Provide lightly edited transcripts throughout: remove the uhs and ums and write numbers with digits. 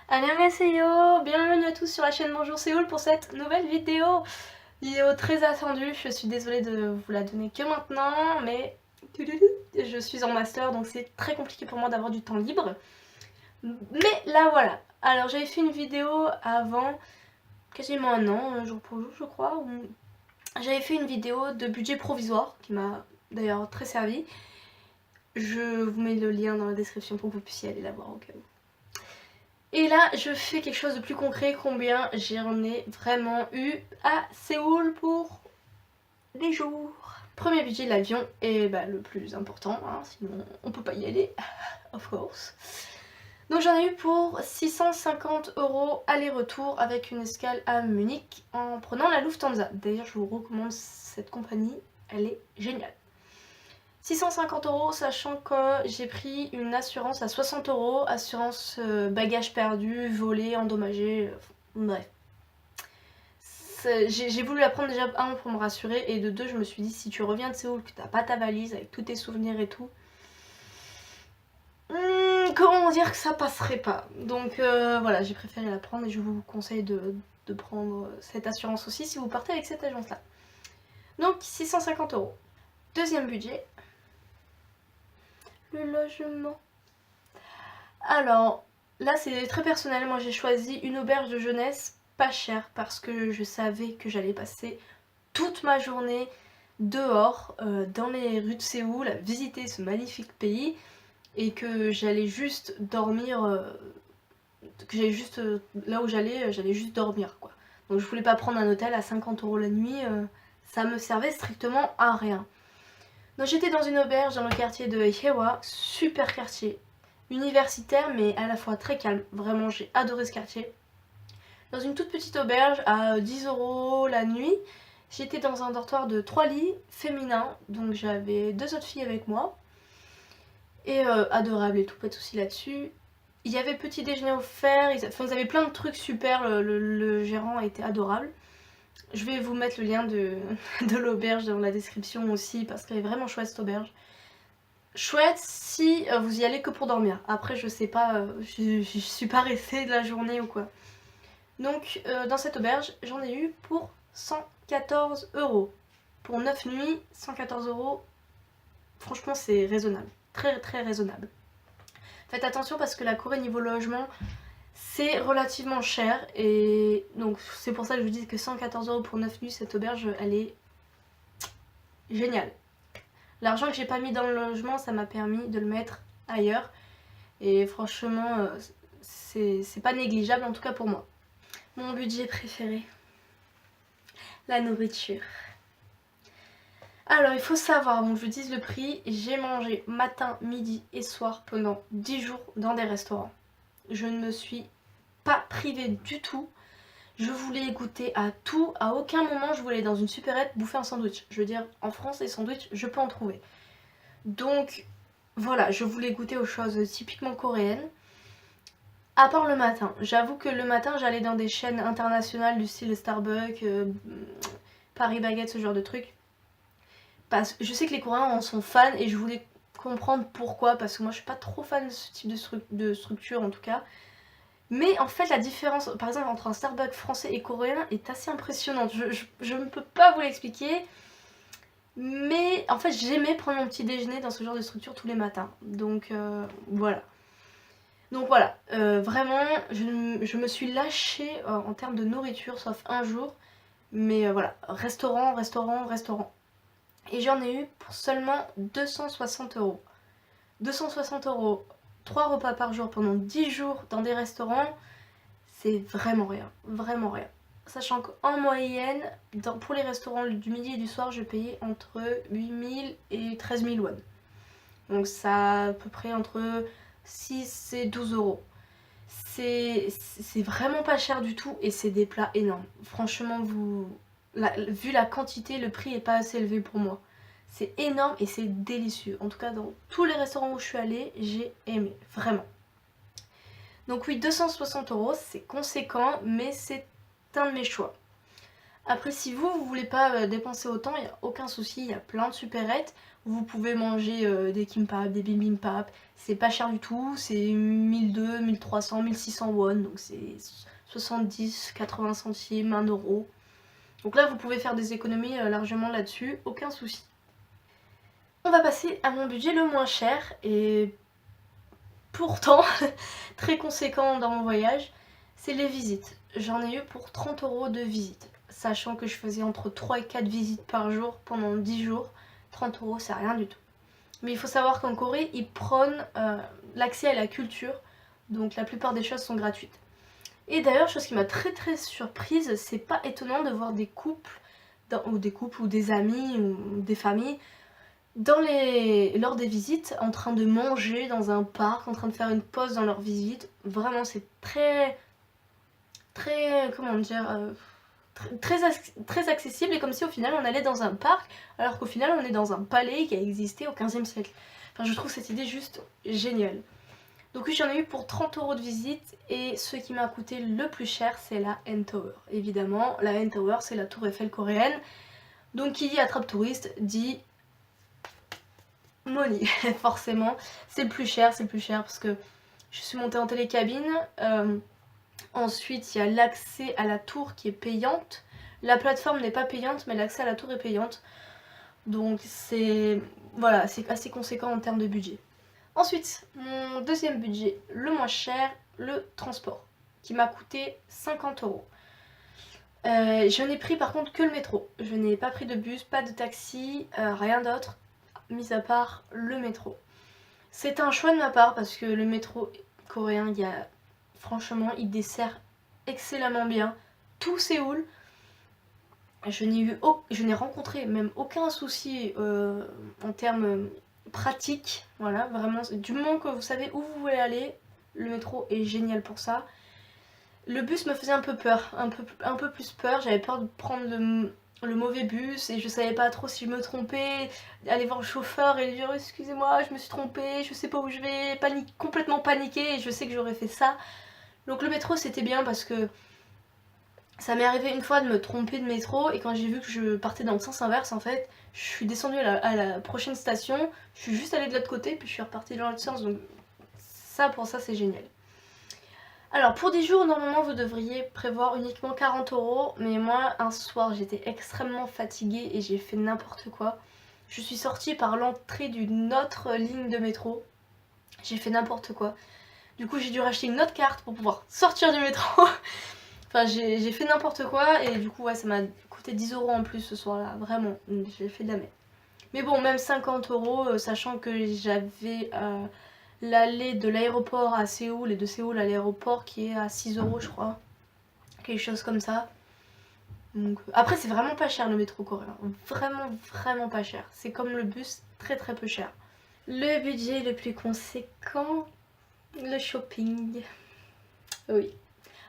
Annyeonghaseyo, bienvenue à tous sur la chaîne Bonjour Séoul pour cette nouvelle vidéo. Vidéo très attendue, je suis désolée de vous la donner que maintenant, mais je suis en master donc c'est très compliqué pour moi d'avoir du temps libre. Mais là voilà, alors j'avais fait une vidéo avant quasiment un an, jour pour jour je crois, où j'avais fait une vidéo de budget provisoire qui m'a d'ailleurs très servi. Je vous mets le lien dans la description pour que vous puissiez aller la voir au cas où. Et là, je fais quelque chose de plus concret, combien j'en ai vraiment eu à Séoul pour les jours. Premier budget, l'avion est le plus important, hein, sinon on peut pas y aller, of course. Donc j'en ai eu pour 650 € aller-retour avec une escale à Munich en prenant la Lufthansa. D'ailleurs, je vous recommande cette compagnie, elle est géniale. 650 €, sachant que j'ai pris une assurance à 60 €, assurance bagages perdus, volés, endommagés, bref. J'ai voulu la prendre déjà, un, pour me rassurer, et de deux, je me suis dit, si tu reviens de Séoul, que t'as pas ta valise avec tous tes souvenirs et tout, comment dire que ça passerait pas. Donc voilà, j'ai préféré la prendre et je vous conseille de prendre cette assurance aussi si vous partez avec cette agence là. Donc 650 €. Deuxième budget, le logement. Alors là c'est très personnel, moi j'ai choisi une auberge de jeunesse pas chère parce que je savais que j'allais passer toute ma journée dehors dans les rues de Séoul à visiter ce magnifique pays et que j'allais juste dormir, là où j'allais juste dormir quoi. Donc je voulais pas prendre un hôtel à 50 € la nuit, ça me servait strictement à rien. Donc j'étais dans une auberge dans le quartier de Haewa, super quartier, universitaire mais à la fois très calme, vraiment j'ai adoré ce quartier. Dans une toute petite auberge à 10 € la nuit, j'étais dans un dortoir de 3 lits féminins, donc j'avais 2 autres filles avec moi. Et adorable et tout, pas de soucis là-dessus. Il y avait petit déjeuner offert, ils avaient plein de trucs super, le gérant était adorable. Je vais vous mettre le lien de l'auberge dans la description aussi parce qu'elle est vraiment chouette cette auberge. Chouette si vous y allez que pour dormir. Après je sais pas, je suis pas restée de la journée ou quoi. Donc dans cette auberge j'en ai eu pour 114 €. Pour 9 nuits, 114 €, franchement c'est raisonnable. Très très raisonnable. Faites attention parce que la Corée niveau logement c'est relativement cher et donc c'est pour ça que je vous dis que 114 € pour 9 nuits, cette auberge elle est géniale. L'argent que j'ai pas mis dans le logement ça m'a permis de le mettre ailleurs et franchement c'est pas négligeable en tout cas pour moi. Mon budget préféré, la nourriture. Alors il faut savoir, donc je vous dis le prix, j'ai mangé matin, midi et soir pendant 10 jours dans des restaurants. Je ne me suis pas privée du tout. Je voulais goûter à tout, à aucun moment je voulais aller dans une supérette bouffer un sandwich. Je veux dire, en France les sandwichs, je peux en trouver. Donc voilà, je voulais goûter aux choses typiquement coréennes. À part le matin. J'avoue que le matin j'allais dans des chaînes internationales du style Starbucks, Paris Baguette, ce genre de trucs. Parce que je sais que les Coréens en sont fans et je voulais comprendre pourquoi, parce que moi je suis pas trop fan de ce type de structure en tout cas. Mais en fait la différence par exemple entre un Starbucks français et coréen est assez impressionnante. Je ne peux pas vous l'expliquer. Mais en fait j'aimais prendre mon petit déjeuner dans ce genre de structure tous les matins. Donc voilà. Donc voilà, vraiment je me suis lâchée en termes de nourriture sauf un jour. Mais voilà, restaurant, restaurant, restaurant. Et j'en ai eu pour seulement 260 €. 260 €, 3 repas par jour pendant 10 jours dans des restaurants, c'est vraiment rien, vraiment rien. Sachant qu'en moyenne, pour les restaurants du midi et du soir, je payais entre 8000 et 13 000 won. Donc ça à peu près entre 6 et 12 €. C'est vraiment pas cher du tout et c'est des plats énormes. Franchement, vu la quantité, le prix est pas assez élevé pour moi. C'est énorme et c'est délicieux. En tout cas, dans tous les restaurants où je suis allée, j'ai aimé, vraiment. Donc oui, 260 €, c'est conséquent, mais c'est un de mes choix. Après, si vous voulez pas dépenser autant, il n'y a aucun souci, il y a plein de supérettes. Vous pouvez manger des kimbap, des bibimbap. C'est pas cher du tout, c'est 1200, 1300, 1600 won, donc c'est 70, 80 centimes, 1 euro. Donc là, vous pouvez faire des économies largement là-dessus, aucun souci. On va passer à mon budget le moins cher et pourtant très conséquent dans mon voyage, c'est les visites. J'en ai eu pour 30 euros de visite, sachant que je faisais entre 3 et 4 visites par jour pendant 10 jours. 30 euros, c'est rien du tout. Mais il faut savoir qu'en Corée, ils prônent l'accès à la culture, donc la plupart des choses sont gratuites. Et d'ailleurs, chose qui m'a très surprise, c'est pas étonnant de voir des couples ou des amis ou des familles lors des visites en train de manger dans un parc, en train de faire une pause dans leur visite. Vraiment, c'est comment dire, très accessible, et comme si au final on allait dans un parc alors qu'au final on est dans un palais qui a existé au 15e siècle. Enfin, je trouve cette idée juste géniale. Donc oui, j'en ai eu pour 30 euros de visite, et ce qui m'a coûté le plus cher, c'est la N-Tower. Évidemment, la N-Tower, c'est la tour Eiffel coréenne. Donc qui dit attrape touriste dit money, forcément. C'est le plus cher parce que je suis montée en télécabine. Ensuite, il y a l'accès à la tour qui est payante. La plateforme n'est pas payante, mais l'accès à la tour est payante. Donc c'est assez conséquent en termes de budget. Ensuite, mon deuxième budget, le moins cher, le transport, qui m'a coûté 50 euros. Je n'ai pris par contre que le métro. Je n'ai pas pris de bus, pas de taxi, rien d'autre, mis à part le métro. C'est un choix de ma part parce que le métro coréen, franchement, il dessert excellemment bien tout Séoul. Je n'ai rencontré même aucun souci en termes pratiques. Voilà, vraiment, du moment que vous savez où vous voulez aller, le métro est génial pour ça. Le bus me faisait un peu peur, un peu plus peur. J'avais peur de prendre le mauvais bus et je savais pas trop si je me trompais. Aller voir le chauffeur et lui dire excusez-moi, je me suis trompée, je sais pas où je vais, complètement paniquée, et je sais que j'aurais fait ça. Donc le métro c'était bien parce que ça m'est arrivé une fois de me tromper de métro, et quand j'ai vu que je partais dans le sens inverse, en fait, je suis descendue à la prochaine station, je suis juste allée de l'autre côté, puis je suis repartie dans l'autre sens, donc pour ça c'est génial. Alors pour 10 jours, normalement vous devriez prévoir uniquement 40 euros, mais moi un soir j'étais extrêmement fatiguée et j'ai fait n'importe quoi. Je suis sortie par l'entrée d'une autre ligne de métro, j'ai fait n'importe quoi. Du coup j'ai dû racheter une autre carte pour pouvoir sortir du métro. Enfin j'ai fait n'importe quoi, et du coup ouais, ça m'a coûté 10 euros en plus ce soir-là, vraiment, j'ai fait de la merde. Mais bon, même 50 euros, sachant que j'avais l'aller de l'aéroport à Séoul et de Séoul à l'aéroport qui est à 6 euros je crois, quelque chose comme ça. Donc, après c'est vraiment pas cher le métro coréen, vraiment pas cher, c'est comme le bus, très peu cher. Le budget le plus conséquent, le shopping. Oui,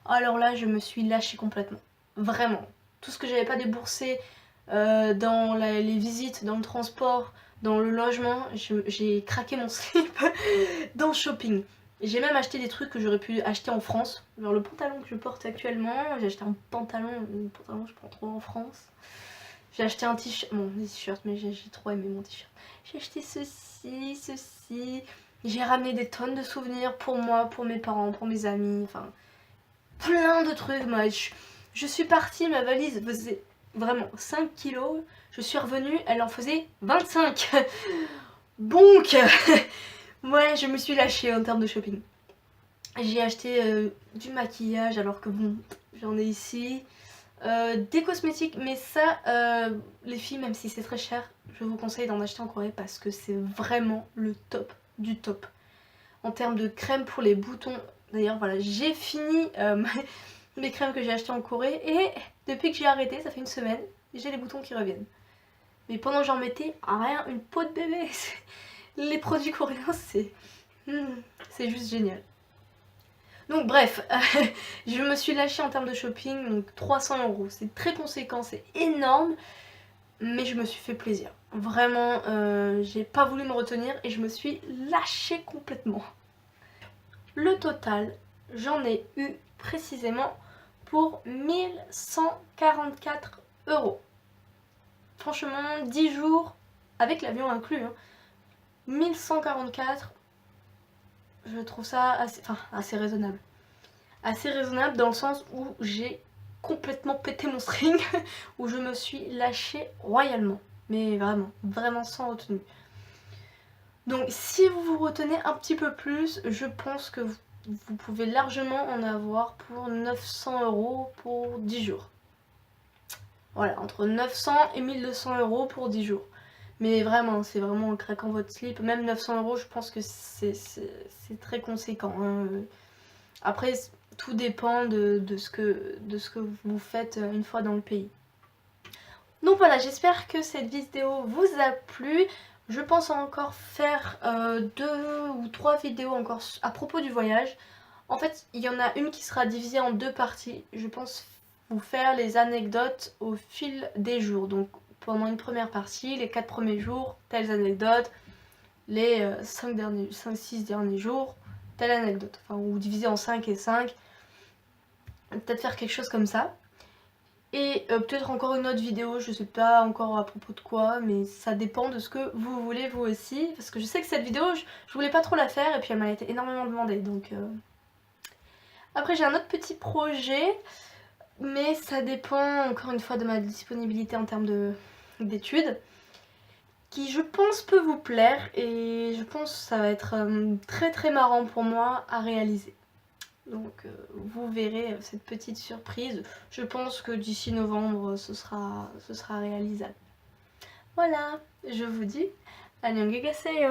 alors là je me suis lâchée complètement, vraiment. Tout ce que j'avais pas déboursé dans les visites, dans le transport, dans le logement, j'ai craqué mon slip dans le shopping. J'ai même acheté des trucs que j'aurais pu acheter en France, genre le pantalon que je porte actuellement. J'ai acheté un pantalon je prends trop en France. J'ai acheté un t-shirt, bon des t-shirts, mais j'ai trop aimé mon t-shirt. J'ai acheté ceci. J'ai ramené des tonnes de souvenirs pour moi, pour mes parents, pour mes amis, enfin plein de trucs. Moi, je suis partie, ma valise faisait vraiment 5 kilos. Je suis revenue, elle en faisait 25. Donc, ouais, je me suis lâchée en termes de shopping. J'ai acheté du maquillage, alors que bon, j'en ai ici. Des cosmétiques, mais ça, les filles, même si c'est très cher, je vous conseille d'en acheter en Corée parce que c'est vraiment le top du top. En termes de crème pour les boutons, d'ailleurs, voilà, j'ai fini mes crèmes que j'ai achetées en Corée, et depuis que j'ai arrêté, ça fait une semaine, j'ai les boutons qui reviennent. Mais pendant que j'en mettais, rien, une peau de bébé. Les produits coréens, c'est juste génial. Donc bref, je me suis lâchée en termes de shopping, donc 300 euros. C'est très conséquent, c'est énorme, mais je me suis fait plaisir. Vraiment, j'ai pas voulu me retenir et je me suis lâchée complètement. Le total, j'en ai eu précisément pour 1144 euros. Franchement, 10 jours, avec l'avion inclus. 1144, je trouve ça assez raisonnable. Assez raisonnable dans le sens où j'ai complètement pété mon string, où je me suis lâchée royalement. Mais vraiment, vraiment sans retenue. Donc si vous vous retenez un petit peu plus, je pense que vous pouvez largement en avoir pour 900 € pour 10 jours. Voilà, entre 900 et 1200 € pour 10 jours. Mais vraiment, c'est vraiment en craquant votre slip. Même 900 €, je pense que c'est très conséquent. Hein. Après, tout dépend de ce que vous faites une fois dans le pays. Donc voilà, j'espère que cette vidéo vous a plu. Je pense encore faire 2 ou 3 vidéos encore à propos du voyage. En fait, il y en a une qui sera divisée en 2 parties. Je pense vous faire les anecdotes au fil des jours. Donc pendant une première partie, les 4 premiers jours, telles anecdotes. Les 5-6 derniers jours, telle anecdote. Enfin, ou divisé en 5 et 5. Peut-être faire quelque chose comme ça. Et peut-être encore une autre vidéo, je sais pas encore à propos de quoi, mais ça dépend de ce que vous voulez vous aussi. Parce que je sais que cette vidéo, je voulais pas trop la faire et puis elle m'a été énormément demandée. Donc après j'ai un autre petit projet, mais ça dépend encore une fois de ma disponibilité en termes d'études. Qui je pense peut vous plaire et je pense que ça va être très très marrant pour moi à réaliser. Donc vous verrez cette petite surprise. Je pense que d'ici novembre ce sera réalisable. Voilà, je vous dis annyeonghaseyo.